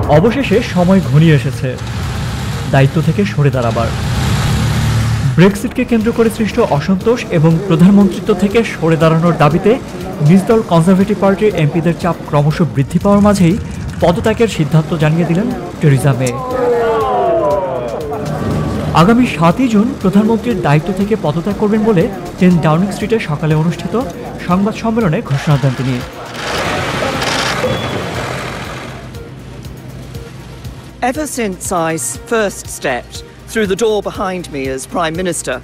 অবশেষে সময় ঘনিয়ে এসেছে দায়িত্ব থেকে সরে দাঁড়াবার। ব্রেক্সিটকে কেন্দ্র করে সৃষ্ট অসন্তোষ এবং প্রধানমন্ত্রিত্ব থেকে সরে দাঁড়ানোর দাবিতে নিজ দল কনজারভেটিভ পার্টির এমপিদের চাপ ক্রমশ বৃদ্ধি পাওয়ার মাঝেই পদত্যাগের সিদ্ধান্ত জানিয়ে দিলেন টেরিজা মে। আগামী 7ই জুন প্রধানমন্ত্রীর দায়িত্ব থেকে পদত্যাগ করবেন বলে 10 ডাউনিং স্ট্রিটে সকালে অনুষ্ঠিত সংবাদ সম্মেলনে ঘোষণা দেন তিনি। Ever since I first stepped through the door behind me as Prime Minister,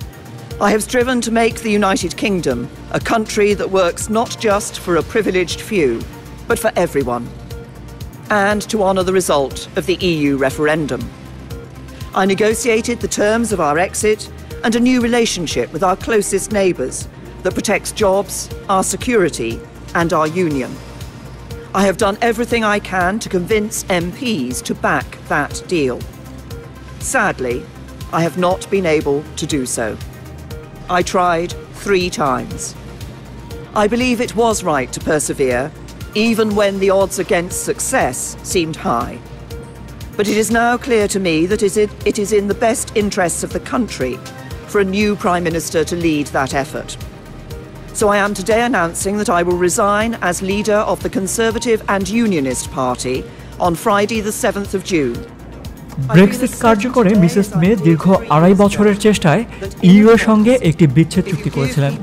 I have striven to make the United Kingdom a country that works not just for a privileged few, but for everyone, and to honour the result of the EU referendum. I negotiated the terms of our exit and a new relationship with our closest neighbours that protects jobs, our security, and our union. I have done everything I can to convince MPs to back that deal. Sadly, I have not been able to do so. I tried 3 times. I believe it was right to persevere, even when the odds against success seemed high. But it is now clear to me that it is in the best interests of the country for a new Prime Minister to lead that effort. So I am today announcing that I will resign as leader of the Conservative and Unionist Party on Friday the 7th of June. Brexit কার্যকরে Mrs May দীর্ঘ 2.5 বছরের চেষ্টায় EU এর সঙ্গে একটি বিচ্ছেদ চুক্তি করেছিলেন,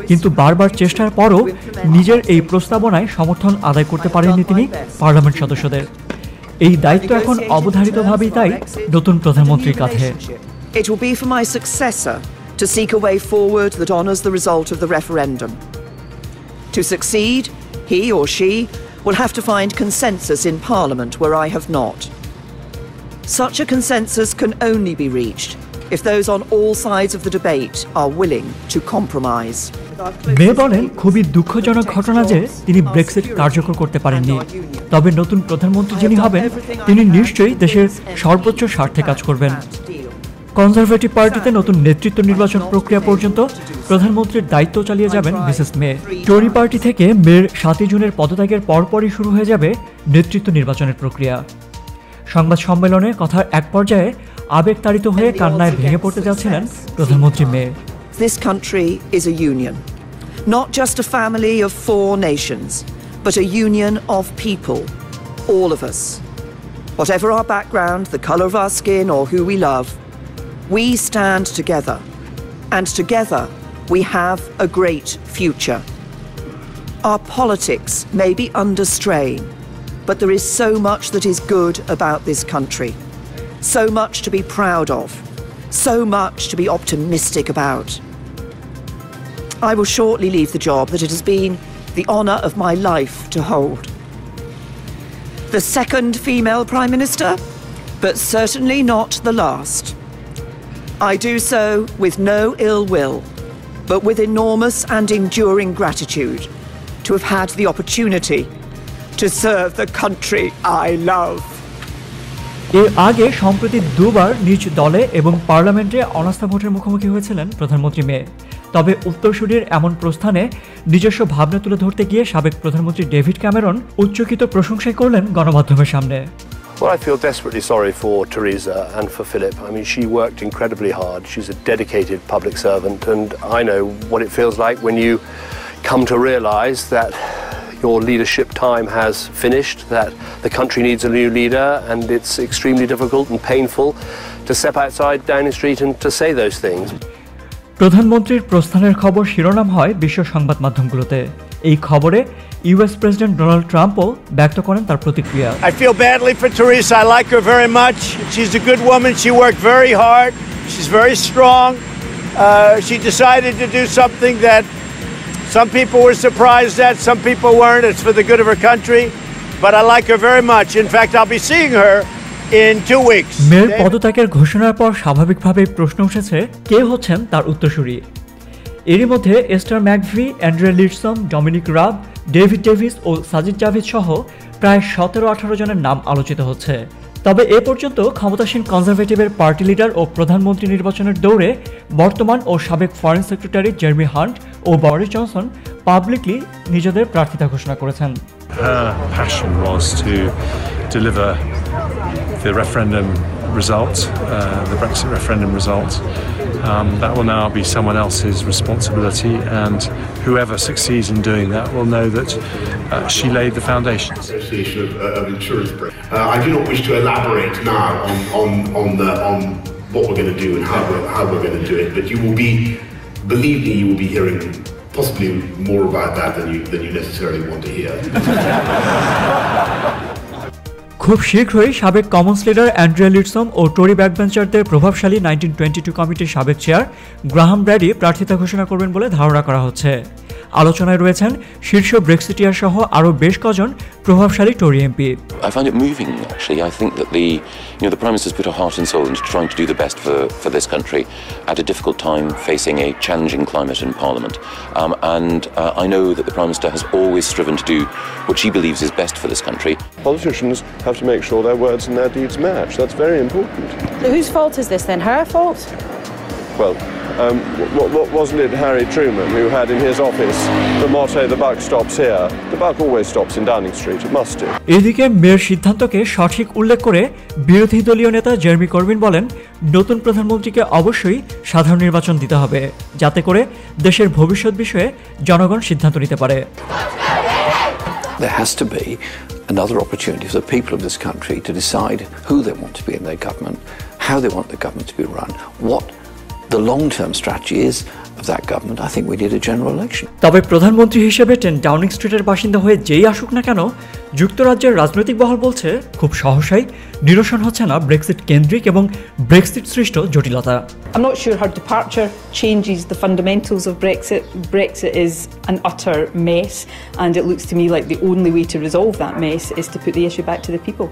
কিন্তু বারবার চেষ্টার পরও নিজের এই প্রস্তাবনায় সমর্থন আদায় করতে পারেননি তিনি পার্লামেন্ট সদস্যদের। এই দায়িত্ব এখন অবধারিতভাবেই তাই নতুন প্রধানমন্ত্রীর কাঁধে। It will be for my successor to seek a way forward that honours the result of the referendum. To succeed, he or she will have to find consensus in Parliament where I have not. Such a consensus can only be reached if those on all sides of the debate are willing to compromise. মে বলেন, খুবই দুঃখজনক ঘটনা যে তিনি Brexit কার্যকর করতে পারেননি। তবে নতুন প্রধানমন্ত্রী যিনি হবেন তিনি নিশ্চয়ই দেশের সর্বোচ্চ স্বার্থে কাজ করবেন। কনজারভেটিভ পার্টিতে নতুন নেতৃত্ব নির্বাচন প্রক্রিয়া পর্যন্ত প্রধানমন্ত্রীর দায়িত্ব চালিয়ে যাবেন মিসেস মে। টরি পার্টি থেকে মের 7ই জুনের পদত্যাগের পরপরই শুরু হয়ে যাবে নেতৃত্ব নির্বাচনের প্রক্রিয়া। সংবাদ সম্মেলনে কথার এক পর্যায়ে আবেগতাড়িত হয়ে কান্নায় ভেঙে পড়তে যাচ্ছিলেন প্রধানমন্ত্রী মে। This country is a union, not just a family of 4 nations, but a union of people, all of us. Whatever our background, the colour of our skin, or who we love, we stand together, and together we have a great future. Our politics may be under strain, but there is so much that is good about this country, so much to be proud of, so much to be optimistic about. I will shortly leave the job that it has been the honour of my life to hold. The second female Prime Minister, but certainly not the last. I do so with no ill will, but with enormous and enduring gratitude to have had the opportunity to serve the country I love. এর আগে সম্প্রতি 2বার নিজ দলে এবং পার্লামেন্টে অনাস্থা ভোটের মুখোমুখি হয়েছিলেন প্রধানমন্ত্রী মে। তবে উত্তরসূরির এমন প্রস্থানে নিজস্ব ভাবনা তুলে ধরতে গিয়ে সাবেক প্রধানমন্ত্রী ডেভিড ক্যামেরন উচ্চকিত প্রশংসাই করলেন গণমাধ্যমের সামনে। Well, I feel desperately sorry for Theresa and for Philip. I mean, she worked incredibly hard. She's a dedicated public servant, and I know what it feels like when you come to realise that your leadership time has finished, that the country needs a new leader, and it's extremely difficult and painful to step outside Downing Street and to say those things. প্রধানমন্ত্রীর প্রস্থানের খবর শিরোনাম হয় বিশ্ব সংবাদ মাধ্যমগুলোতে। এই খবরে ইউএস প্রেসিডেন্ট ডোনাল্ড ট্রাম্পও ব্যক্ত করেন তার প্রতিক্রিয়া। I feel badly for Theresa. I like her very much. She's a good woman. She worked very hard. She's very strong. She decided to do something that some people were surprised at, some people weren't. It's for the good of her country. But I like her very much. In fact, I'll be seeing her in 2 weeks. মেয়ের পদত্যাগের ঘোষণার পর স্বাভাবিকভাবেই প্রশ্ন উঠেছে কে হচ্ছেন তার উত্তরসূরি। এরই মধ্যে এস্টার ম্যাকভি, অ্যান্ড্রে লিডসম, ডমিনিক রাব, ডেভিড ডেভিস ও সাজিদ জাভিদ সহ প্রায় 17-18 জনের নাম আলোচিত হচ্ছে। তবে এ পর্যন্ত ক্ষমতাসীন কনজারভেটিভের পার্টি লিডার ও প্রধানমন্ত্রী নির্বাচনের দৌড়ে বর্তমান ও সাবেক ফরেন সেক্রেটারি জেরেমি হান্ট ও বরিস জনসন পাবলিকলি নিজেদের প্রার্থিতা ঘোষণা করেছেন। Her passion was to deliver the referendum result, the Brexit referendum result. That will now be someone else's responsibility, and whoever succeeds in doing that will know that she laid the foundations. Association of Insurance Brokers. I do not wish to elaborate now on what we're going to do and how we're going to do it, but you will be, believe me, you will be hearing possibly more about that than you necessarily want to hear. খুব শীঘ্রই সাবেক Commons leader Andrea লিডসম ও টরি ব্যাকবেঞ্চারদের প্রভাবশালী 1922 কমিটির সাবেক chair Graham Brady প্রার্থিতা ঘোষণা করবেন বলে ধারণা করা হচ্ছে। আলোচনায় রয়েছেন শীর্ষ ব্রেক্সিটিয়ার সহ আরও বেশ কজন প্রভাবশালী টরি MP. I find it moving, actually. I think that the Prime Minister's put her heart and soul into trying to do the best for this country at a difficult time facing a challenging climate in Parliament. I know that the Prime Minister has always striven to do what she believes is best for this country. Politicians have to make sure their words and their deeds match. That's very important. So whose fault is this then? Her fault? Well, wasn't it Harry Truman who had in his office the motto, "The buck stops here"? The buck always stops in Downing Street. It must do. এদিকে মেয়ের সিদ্ধান্তকে সঠিক উল্লেখ করে বিরোধী দলীয় নেতা Jeremy Corbyn বলেন, নতুন প্রধানমন্ত্রীকে অবশ্যই সাধারণ নির্বাচন দিতে হবে, যাতে করে দেশের ভবিষ্যৎ বিষয়ে জনগণ সিদ্ধান্ত নিতে পারে। There has to be another opportunity for the people of this country to decide who they want to be in their government, how they want the government to be run, what the long-term strategy is of that government. I think we need a general election. তবে প্রধানমন্ত্রী হিসেবে 10 Downing স্ট্রিটের বাসিন্দা হয়ে যেই আসুক না কেন, যুক্তরাজ্যের রাজনৈতিক মহল বলছে খুব সহসাই নিরসন হচ্ছে না ব্রেক্সিট কেন্দ্রিক এবং ব্রেক্সিট সৃষ্ট জটিলতা। I'm not sure her departure changes the fundamentals of Brexit. Brexit is an utter mess, and it looks to me like the only way to resolve that mess is to put the issue back to the people.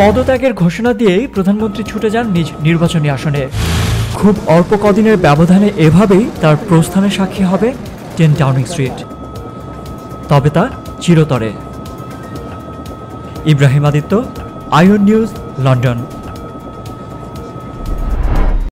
পদত্যাগের ঘোষণা দিয়েই প্রধানমন্ত্রী ছুটে যান নিজ নির্বাচনী আসনে। খুব অল্প কদিনের ব্যবধানে এভাবেই তার প্রস্থানের সাক্ষী হবে 10 ডাউনিং স্ট্রিট, তবে তা চিরতরে। ইব্রাহিম আদিত্য, আইওন নিউজ, লন্ডন।